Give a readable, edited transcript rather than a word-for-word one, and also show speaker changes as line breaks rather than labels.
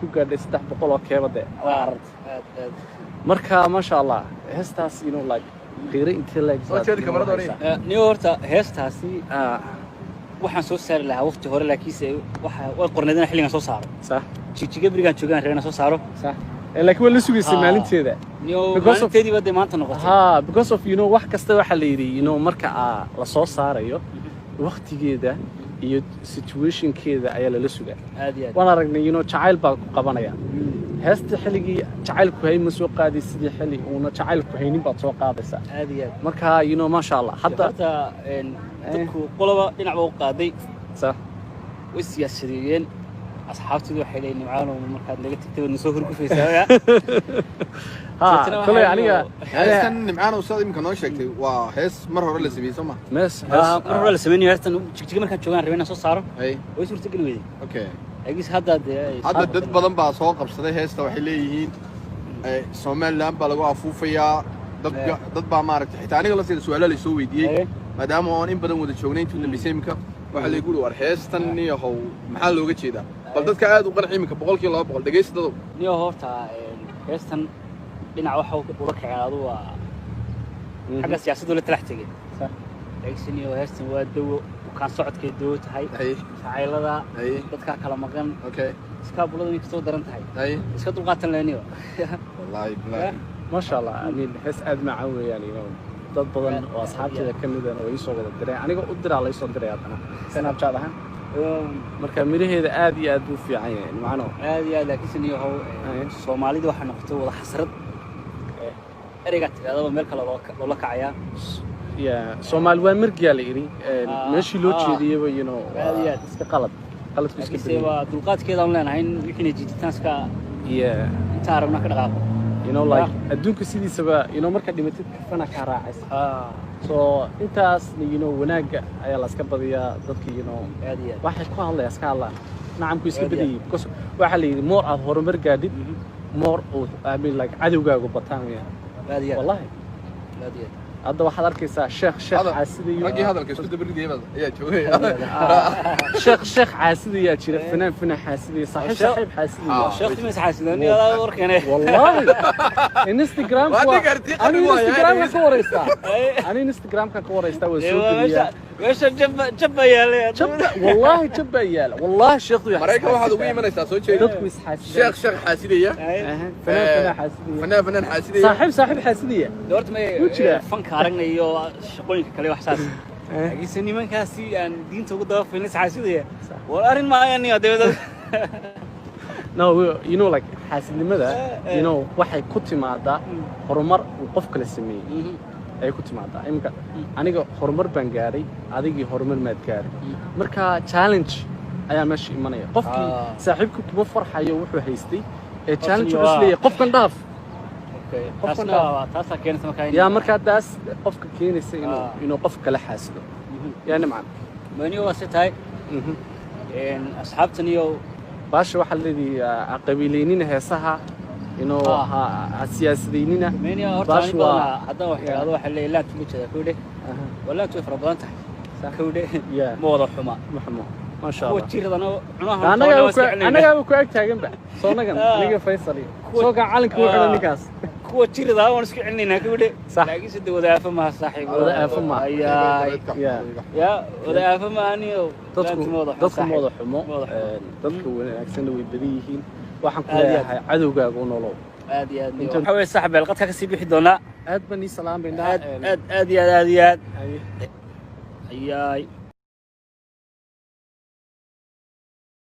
ku gaadhay 300 oo keebade marka ma sha Allah heestaas like qiiro intii la
soo jeedi kamarada hore
niyo horta heestaasi waxaan soo saari lahaa waqti hore laakiin way qorneedana xilligan soo saaro
sax
jijiga birigan joogan reena soo saaro
sax laakiin wala suugaysa maalinteeda
because of teedii wada maanta noqotay
because of wax kasta waxa la yiri marka la soo saarayo waqtigeeda iyo situationkeeda ayaa la sugaa
aad iyo aad
waan aragnay jacayl baa ku qabanaya heesta xilligii jacaylku hay ma soo qaadi sidii xilli uuna jacaylku haynin baad soo qaadaysa
aad iyo aad
marka ma sha Allah
hadda dadku qolaba dhinac u qaaday
sax
way siyaasadeen asxaabtoodu waxay leeyihiin macaan markaad laga tagtay wadna soo horgufaysaa
kale aniga
heestan nimcaan oo saad imka noo sheegtay waa hees mar hore la sameeyay Soomaa
mar hore la sameeyay heestan jijiga markaan joogan rabeen soo saaro way suurtagal weeyday
okay
agis hadda
dad badan baa soo qabsaday heesta waxay leeyihiin Soomaaliland baa lagu afuufayaa dad baa maaragtay xitaa aniga la su'aalo la soo weydiiyay maadaama aan in badan wada joognay intuu dambeysay imka waxa la igu war heestan niyo maxaa looga jeedaa bal dadka aad u qanci imka 200 dhageystado
niyo horta heestan dhinac waxa uu ula kacay waa xagga siyaasadda la talax tagay sax laakiin niyo heestan waa dawo kan socodkay dawo tahay facaylada dadka kala maqan iska bulada inta soo daran tahay iska dulqaatan leeniyo
wallahi
ma sha Allah amiin hees aad ma caawiyaan dad badan oo asxaabteeda kamid ah oo soo wada diray aniga u diraa la soo diray hadana Snapchat ahaan marka miraheeda aad iyo aad u fiican yahay macno
aad iyo aad laakiin niyo Soomaalida waxa noqotay wada xasrad ereyga tirada meel kale loo kacaya
Soomaali waa markiya la yiri meeshii loo jeediyay aad iyo aad iska qaladku iska
bixiyay dulqaadkeeda aan leenahay wixii jiiditaanka inta aragna ka dhaqaaqo
like adduunka sidiisaba marka dhimatid kafana ka raacaysa so intaas wanaaga ayaa la iska badiyaa dadkii
aad iyo aad
waxay ku hadlayaan iska Allah nacamku iska badiyay because waxa la yiri more aad horumar gaadid more like cadowgaagu bataan
aad iyo
wallahi
aad iyo
hadda waxaad arkaysaa sheekh caasidiyo
ragii hadalka isku dabarigayba ayaa joogay
sheekh caasidiyo jira fanaan caasidiyo saaxiib caasidiyo
sheekh timis caasidiyo ila warkane
wallahi Instagram ka waraysta waa soo geliya
weesha jabba yaale
wallahi jabba yaale wallahi sheekhu
marayka waxaad ugu imanaysaa soo jeedo
dadku is xaasidiyo
sheekh caasidiyo fanaan caasidiyo
saaxiib caasidiyo
doorta ma fanka aragnayo shaqooyinka kale wax saas laakiin nimankaasi aan diinta ugu daba fiilin caasidiyo war arin ma ayaan dawladda
no like xaasidnimada waxay ku timaadaa horumar uu qof kale sameeyay ay ku timaadaa imka aniga horumar baan gaaray adigii horumar maad gaaray marka challenge ayaa meesha imanaya qofkii saaxiibku kuma farxayo wuxuu haystay challenge uu isleeyahay qofkan dhaaf
taas keenaysa
marka taas qofka keenaysa inuu qof kale xaasido nimcan
maniyo waa sitay asxaabtaniyo
baasha waxa la leeyahay qabiileynina heesaha siyaasadeynina
baasha waa hadda waxyaalo waxa leeyahay la tumo jeeda kuudhe wala tu farabadan tahay kuudhe ma wada xuma ma sha Allah wajirada anaga ku ag taagan ba soo nagan aniga Faysal soo gacalinka wuxuu ninkaas kuwa jirada waan isku celinayna kuudhe laakiin sidoo wadaafa ma saaxiib wadaafa ma wadaafa ma aniyo dadku wada xumo dadku wanaagsan way badan yihiin waxaan ku leeyahay cadowgaaga nolow aad iyo aad waxa way saaxiib qadka ka sii bixi doona aad bani salaam bayna aad iyo aad ayay